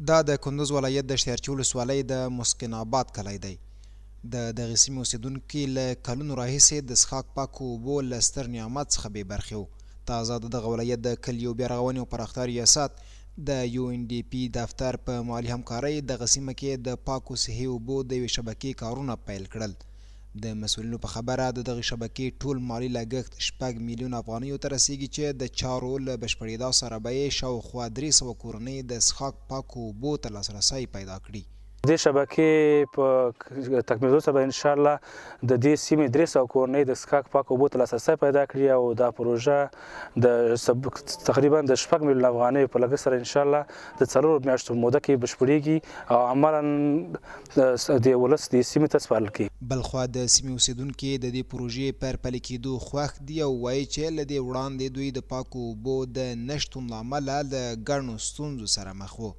دا د کندوز ولایت د اشتیارچي ولسوالۍ د مسکن آباد کلی دی. د دغې سیمې اوسېدونکي له کلونو راهیسې د څښاک پاکو اوبو له ستر نعمت څخه بې برخې وو. تازه د دغه ولایت د کلیو بیا رغونې او پراختیا ریاست د UNDP دفتر په مالي همکارۍ دغه سیمه کې د پاکو صحي اوبو د یوې شبکې کارونه پیل کړل. د مسؤلینو په خبره د دغې شبکې ټول مالي لګښت 6 میلیون افغانیو ته رسیږي چې د چارو له بشپړېدا سره به یې شاوخوا 300 کورنۍ د څښاک پاکو اوبو ته لاسرسی پیدا کړي. دې شبکې په تکمیدو سره ان شاء الله د دې سیمې 300 کورنۍ د څښاک پاکو اوبو ته لاسرسی پیدا کړي او دا پروژه د تقریبا د 6 میلیون افغانیو په لګښت سره ان شاء الله د 4 میاشتو موده کې بشپړېږي او عملاً د ولس د سیمې ته سپارل کېږي. بلخوا د سیمې اوسېدونکي د دې پروژې پر پلي کېدو خوښ دي او وایي چې له دې وړاندې دوی د پاکو اوبو د نشتون له امله له ګڼو ستونزو سره مخ وو.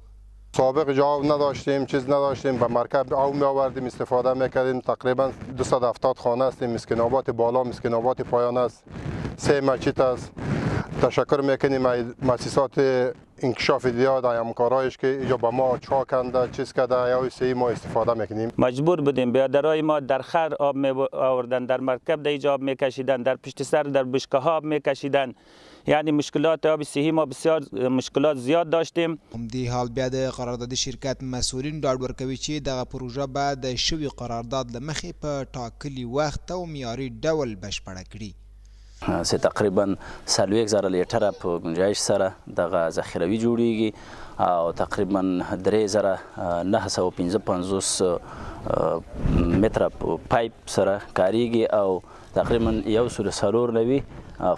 سابق جواب نداشتیم، چیز نداشتیم، به مرکب آب می آوردیم استفاده میکردیم. تقریبا 270 خانه است. مسکن آباد بالا، مسکن آباد پایان است، 3 مسجد است. تشکر میکنیم مؤسسات انکشاف دیاد همکارایش که اینجا به ما چا کنده چیز کرده یا سی ما استفاده میکنیم. مجبور بودیم برادرای ما در خر آب می آوردن، در مرکب دیجا آب میکشیدن، در پشت سر در بشکه ها آب میکشیدن. یعنی مشکلات آب صحی ما بسیار مشکلات زیاد داشتیم. همدې حال بیا د قراردادي شرکت مسؤلین ډاډ ورکوي چې دغه پروژه به د شوي قرارداد له مخې په ټاکلي وخت او معیاري ډول بشپړه کړي. چې تقریبا 40,000 لیټره په گنجایش سره دغه ذخیروي جوړیږي او تقریبا 3,955 متره پایپ سره کاریږي او تقریبا 190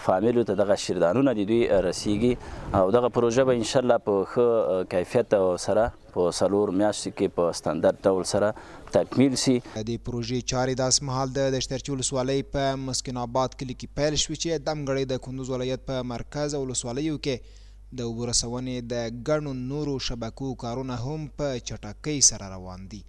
فامیلو ته دغه شیردانونه د دوی رسیږي او دغه پروژه به ان شاء الله په ښه کیفیت سره په 4 میاشتو کې په ستاندرد ډول سره تکمیل شي. د دې پروژې چارې داسمهال د اشتیارچي ولسوالۍ په مسکن آباد کلي کې پیل شوې چې دمګړۍ د کندوز ولایت په مرکز او ولسوالیو کې د اوبو رسونې د ګڼو نورو شبکو کارونه هم په چټکۍ سره روان دي.